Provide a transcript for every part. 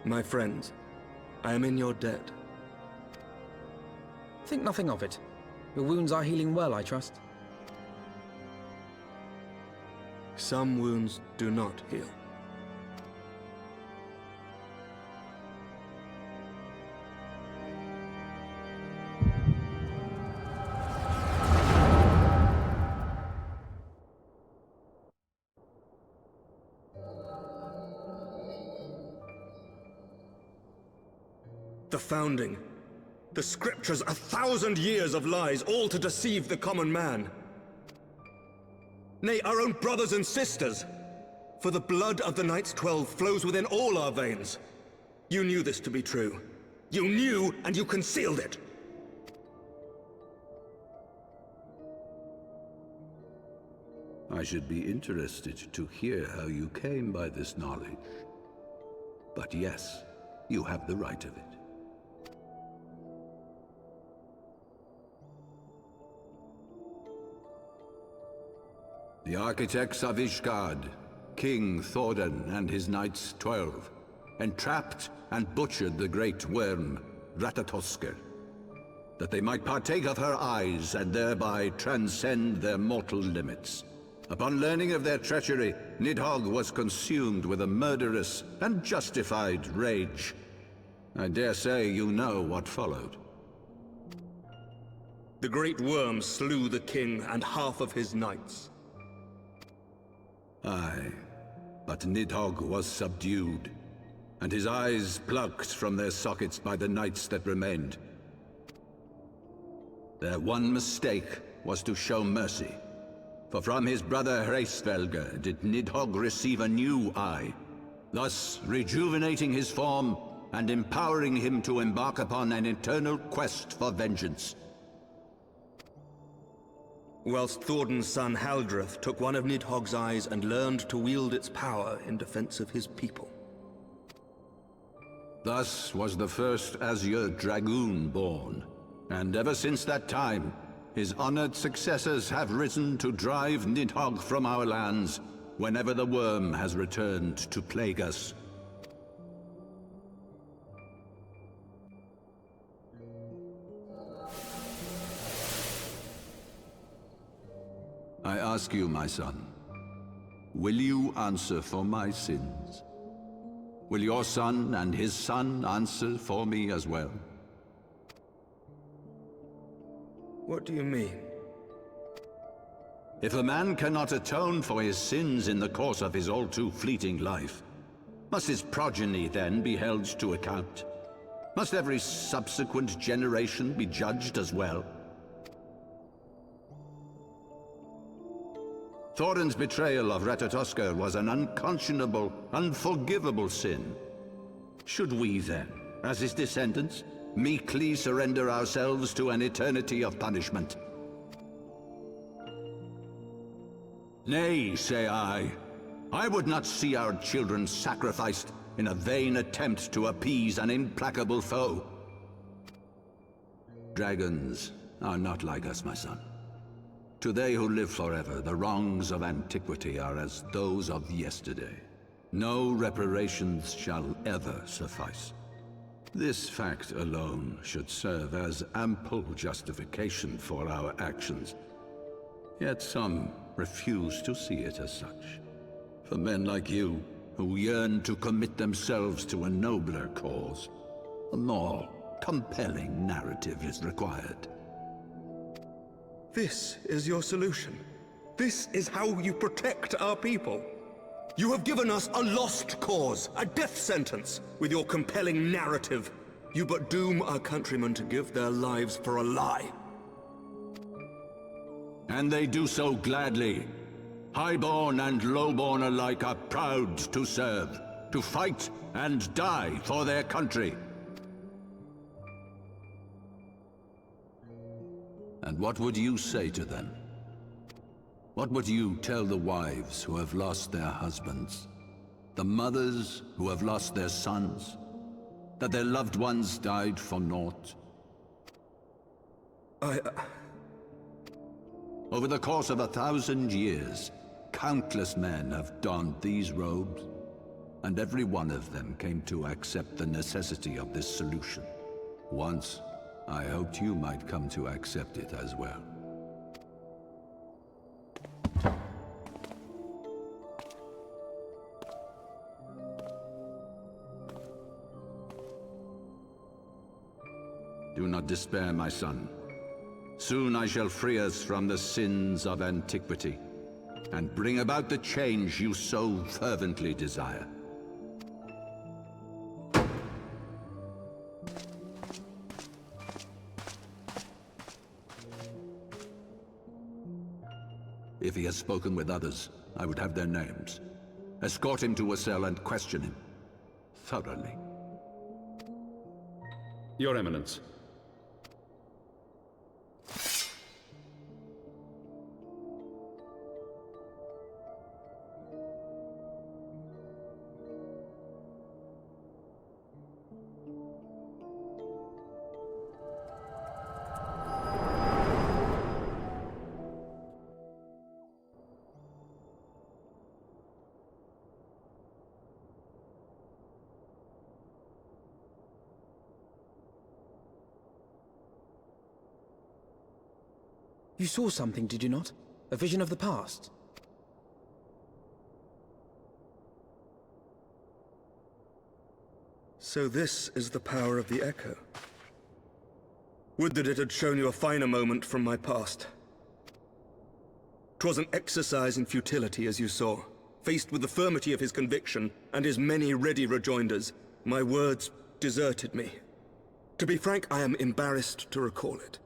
My friends, I am in your debt. Think nothing of it. Your wounds are healing well, I trust. Some wounds do not heal. The Founding. The Scriptures, 1,000 years of lies, all to deceive the common man. Nay, our own brothers and sisters. For the blood of the Knights 12 flows within all our veins. You knew this to be true. You knew, and you concealed it. I should be interested to hear how you came by this knowledge. But yes, you have the right of it. The architects of Ishgard, King Thordan and his Knights 12, entrapped and butchered the great worm, Ratatoskr, that they might partake of her eyes and thereby transcend their mortal limits. Upon learning of their treachery, Nidhogg was consumed with a murderous and justified rage. I dare say you know what followed. The great worm slew the king and half of his knights. Aye, but Nidhogg was subdued, and his eyes plucked from their sockets by the knights that remained. Their one mistake was to show mercy, for from his brother Hreysvelgr did Nidhogg receive a new eye, thus rejuvenating his form and empowering him to embark upon an eternal quest for vengeance. Whilst Thordan's son Haldreth took one of Nidhogg's eyes and learned to wield its power in defense of his people. Thus was the first Azure Dragoon born, and ever since that time, his honored successors have risen to drive Nidhogg from our lands whenever the worm has returned to plague us. I ask you, my son, will you answer for my sins? Will your son and his son answer for me as well? What do you mean? If a man cannot atone for his sins in the course of his all-too fleeting life, must his progeny then be held to account? Must every subsequent generation be judged as well? Thordan's betrayal of Ratatoskr was an unconscionable, unforgivable sin. Should we then, as his descendants, meekly surrender ourselves to an eternity of punishment? Nay, say I. I would not see our children sacrificed in a vain attempt to appease an implacable foe. Dragons are not like us, my son. To they who live forever, the wrongs of antiquity are as those of yesterday. No reparations shall ever suffice. This fact alone should serve as ample justification for our actions. Yet some refuse to see it as such. For men like you, who yearn to commit themselves to a nobler cause, a more compelling narrative is required. This is your solution. This is how you protect our people. You have given us a lost cause, a death sentence. With your compelling narrative, you but doom our countrymen to give their lives for a lie. And they do so gladly. Highborn and lowborn alike are proud to serve, to fight and die for their country. And what would you say to them? What would you tell the wives who have lost their husbands, The mothers who have lost their sons, that their loved ones died for naught. Over the course of 1,000 years, countless men have donned these robes, and every one of them came to accept the necessity of this solution. Once, I hoped you might come to accept it as well. Do not despair, my son. Soon I shall free us from the sins of antiquity, and bring about the change you so fervently desire. If he has spoken with others, I would have their names. Escort him to a cell and question him thoroughly. Your Eminence. You saw something, did you not? A vision of the past? So this is the power of the Echo. Would that it had shown you a finer moment from my past. 'Twas an exercise in futility, as you saw. Faced with the firmity of his conviction and his many ready rejoinders, my words deserted me. To be frank, I am embarrassed to recall it.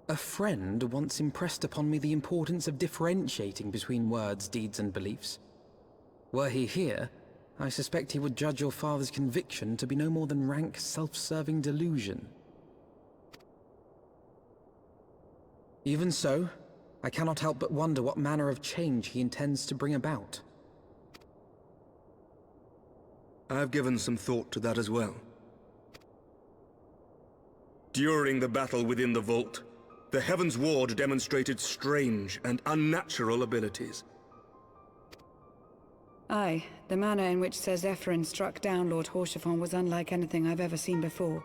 A friend once impressed upon me the importance of differentiating between words, deeds, and beliefs. Were he here, I suspect he would judge your father's conviction to be no more than rank, self-serving delusion. Even so, I cannot help but wonder what manner of change he intends to bring about. I have given some thought to that as well. During the battle within the vault, the Heaven's Ward demonstrated strange and unnatural abilities. Aye, the manner in which Sir Zephyrin struck down Lord Haurchefant was unlike anything I've ever seen before.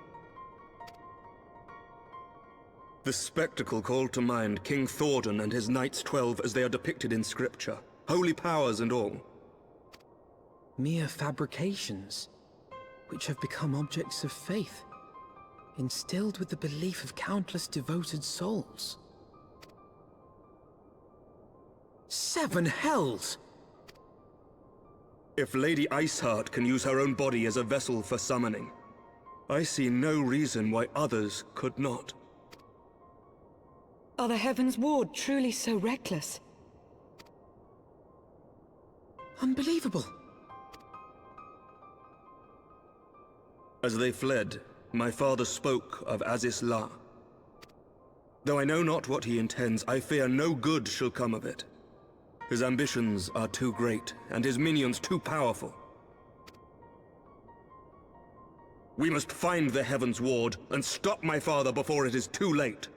The spectacle called to mind King Thordan and his Knights 12 as they are depicted in scripture, holy powers and all. Mere fabrications, which have become objects of faith, instilled with the belief of countless devoted souls. 7 hells! If Lady Iceheart can use her own body as a vessel for summoning, I see no reason why others could not. Are the Heaven's Ward truly so reckless? Unbelievable! As they fled, my father spoke of Aziz La. Though I know not what he intends, I fear no good shall come of it. His ambitions are too great, and his minions too powerful. We must find the Heaven's Ward and stop my father before it is too late.